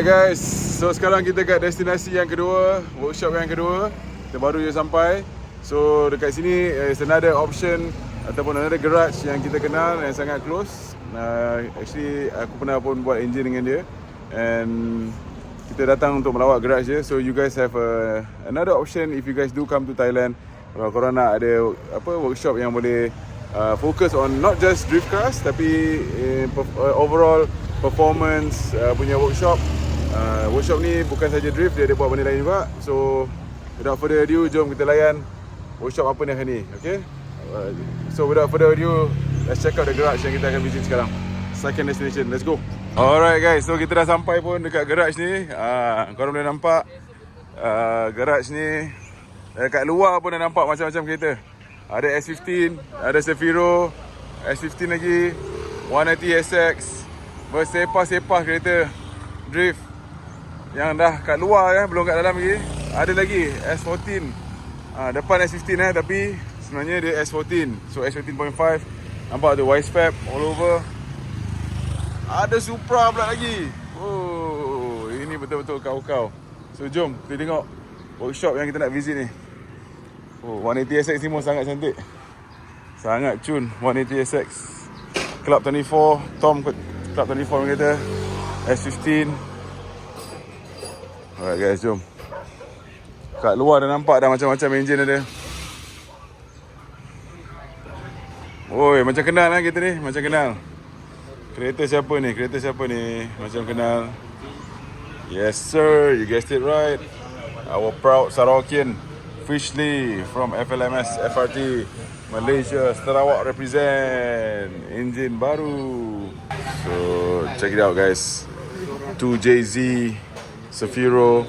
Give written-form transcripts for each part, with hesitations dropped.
Guys, so sekarang kita kat destinasi yang kedua, workshop yang kedua. Kita baru je sampai. So dekat sini is another option ataupun another garage yang kita kenal yang sangat close. Actually aku pernah pun buat engine dengan dia, and kita datang untuk melawat garage dia. So you guys have another option if you guys do come to Thailand. Kalau korang nak ada workshop yang boleh focus on not just drift cars tapi overall performance punya workshop. Workshop ni bukan saja drift, dia ada buat benda lain juga. So without further ado, jom kita layan workshop apa ni hari ni. Okay? So without further ado, let's check out the garage yang kita akan visit sekarang. Second destination, let's go. Alright guys, so kita dah sampai pun dekat garage ni. Korang boleh nampak garage ni. Dekat luar pun dah nampak macam-macam kereta. Ada S15, ada Safiro, S15 lagi, 190SX. Bersepah-sepah kereta drift yang dah kat luar belum kat dalam lagi. Ada lagi S14. Depan S15 tapi sebenarnya dia S14. So S14.5. Nampak tu Wisefab all over. Ada Supra pula lagi. Oh, ini betul-betul kau-kau. So jom kita tengok workshop yang kita nak visit ni. Oh, 180SX ni pun sangat cantik. Sangat cun 180SX. Club 24, Tom Club 24 kata S15. Alright guys, jom. Kat luar dah nampak dah macam-macam enjin ada. Oi, macam kenal lah kereta ni, macam kenal. Kereta siapa ni? Kereta siapa ni? Macam kenal. Yes sir, you guessed it right. Our proud Sarawakian Fishley from FLMS FRT Malaysia, Sarawak represent. Enjin baru. So check it out guys. 2JZ Safiro,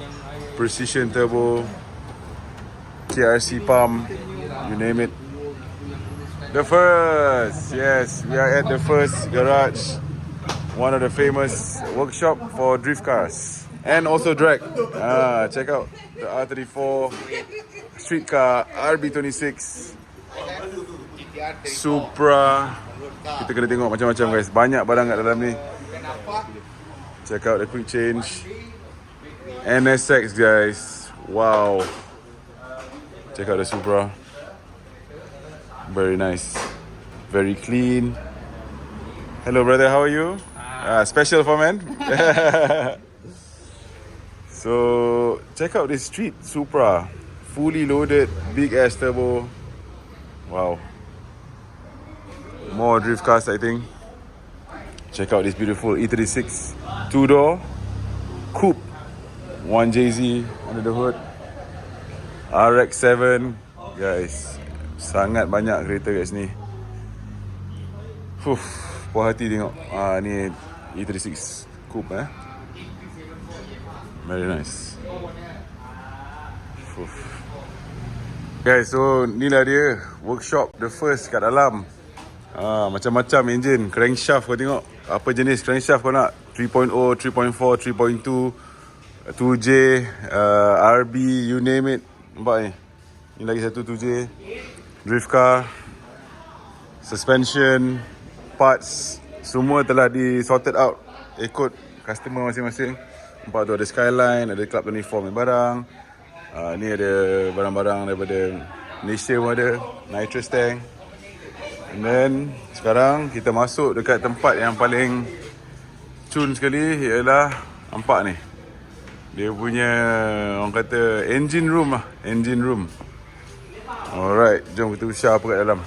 Precision Turbo, KRC pump, you name it. The first, yes, we are at the first garage, one of the famous workshop for drift cars and also drag. Check out the R34 street car, RB26, Supra. Kita kena tengok macam-macam guys, banyak barang kat dalam ni. Check out the quick change. NSX guys, wow. Check out the Supra. Very nice, very clean. Hello brother, how are you? Special for men. So check out this street Supra, fully loaded, big ass turbo. Wow. More drift cars I think. Check out this beautiful E36 two-door coupe. 1JZ under the hood. RX-7 guys, sangat banyak kereta kat sini. Puas hati tengok. Ni E36 coupe very nice. Guys, so inilah dia workshop the first kat dalam. Macam-macam engine, crankshaft kau tengok. Apa jenis crankshaft kau nak? 3.0, 3.4, 3.2, 2J, RB, you name it. Nampak ni? Ni lagi satu 2J. Drift car, suspension, parts, semua telah di sorted out ikut customer masing-masing. Nampak tu ada Skyline, ada Club 24 punya barang. Ni ada barang-barang daripada Malaysia pun ada, nitrous tank. And then sekarang kita masuk dekat tempat yang paling cun sekali, ialah nampak ni. Dia punya, orang kata engine room lah. Engine room. Alright, jom kita usaha apa kat dalam.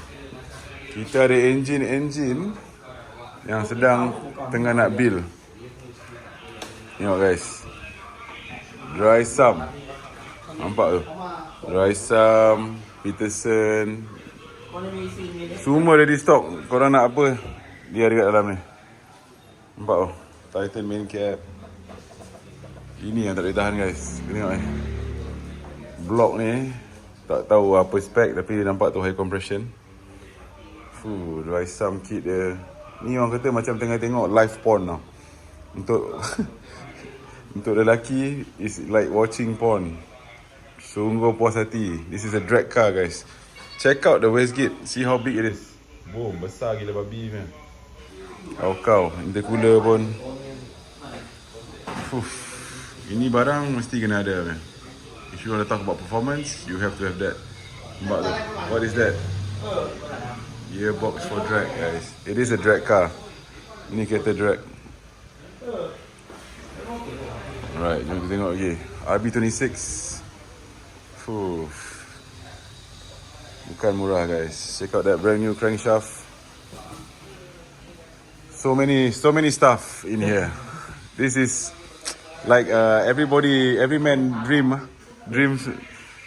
Kita ada engine yang sedang tengah nak build. Tengok guys, Drysum. Nampak tu, Drysum, Peterson, semua ready stock. Korang nak apa, dia ada kat dalam ni. Nampak tu, Titan main cap. Ini yang tak boleh tahan guys. Tengok ni, blok ni tak tahu apa spek, tapi dia nampak tu high compression. Drysum kit dia. Ni orang kata macam tengah tengok live porn tau. Untuk untuk lelaki is like watching porn. Sungguh puas hati. This is a drag car guys. Check out the Westgate. See how big it is. Boom, besar gila babi ni. Kau intercooler pun. Fuh. Ini barang mesti kena ada man. If you want to talk about performance, you have to have that. Nampak tu? What is that? Gearbox for drag, guys. It is a drag car. Ini kereta drag. Alright, jom kita tengok lagi. RB26. Fuh. Bukan murah, guys. Check out that brand new crankshaft. So many stuff in here. This is like every man dreams.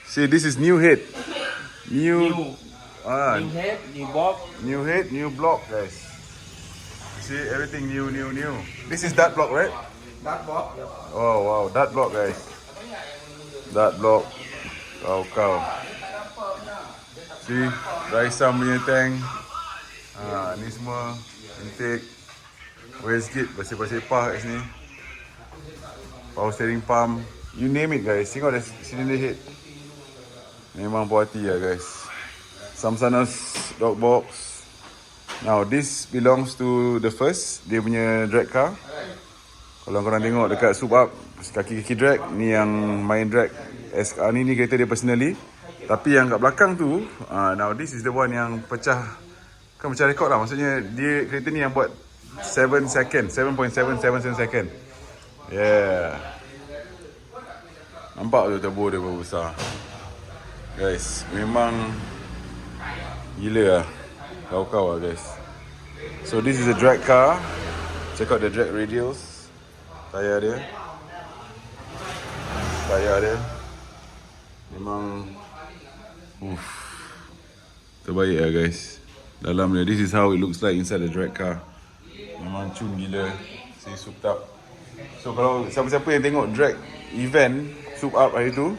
See, this is new head. New head, new box. New head, new block, guys. See, everything new. This is that block, right? That box. Oh wow, that block, guys. That block. Kau. See, Raisam punya tank. Ni semua intake. Westgate bersepah-sepah kat sini. Power steering pump. You name it, guys. Tengok ada cylinder head. Memang puas hati lah, guys. Samsana's dog box. Now this belongs to the first. Dia punya drag car. Kalau korang tengok dekat Soup Up, kaki-kaki drag, ni yang main drag. Ni kereta dia personally. Tapi yang kat belakang tu, now this is the one yang pecah. Kan pecah rekod lah. Maksudnya dia kereta ni yang buat 7 second, 7.777 second. Yeah. Nampak tu turbo dia berapa besar. Guys, memang gila lah. Kau lah, guys. So this is a drag car. Check out the drag radials. Tayar dia. Memang terbaik lah, guys. Dalam dia, this is how it looks like inside the drag car. Memang cun gila. See, souped up. So kalau siapa-siapa yang tengok drag event Soup Up hari tu,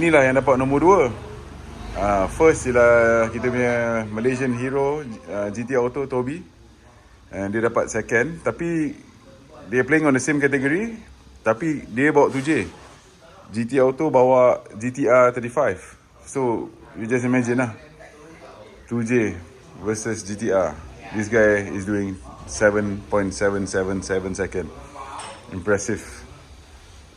inilah yang dapat nombor 2. First ialah kita punya Malaysian hero GT Auto Toby. And dia dapat second. Tapi dia playing on the same category. Tapi dia bawa 2J. GT Auto bawa GTR 35. So you just imagine lah, 2J versus GTR. This guy is doing 7.777 second. Impressive.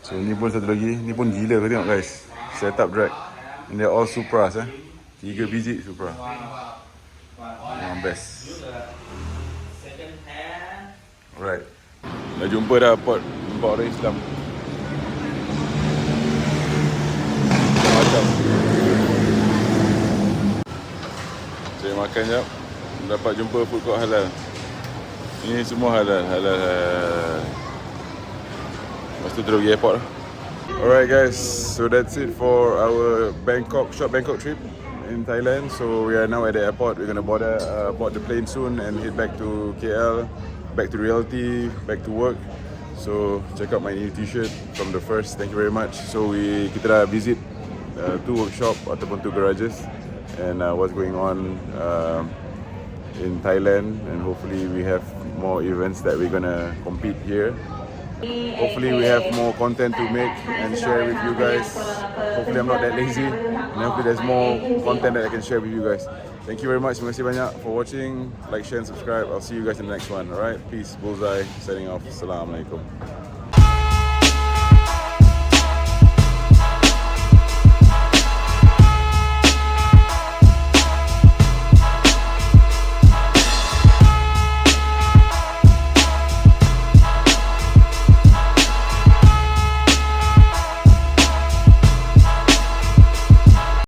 So ni pun satu lagi. Ni pun gila, kau tengok, guys. Setup drag. And they're all Supras, 3 biji Supra. Yang best. Alright. Dah jumpa dah port orang Islam. Macam. Saya makan jap. Dapat jumpa food court halal. Ini semua halal. Lepas tu terus pergi airport lah. Alright guys, so that's it for our short Bangkok trip in Thailand. So we are now at the airport. We're gonna board the plane soon and head back to KL, back to reality, back to work. So check out my new t-shirt from the first. Thank you very much. So kita dah visit 2 workshop ataupun 2 garages and what's going on in Thailand, and hopefully we have more events that we're gonna compete here. Hopefully we have more content to make and share with you guys. Hopefully I'm not that lazy, and hopefully there's more content that I can share with you guys. Thank you very much. Terima kasih banyak for watching. Like, share and subscribe. I'll see you guys in the next one. Alright, peace. Bullseye signing off. Assalamualaikum.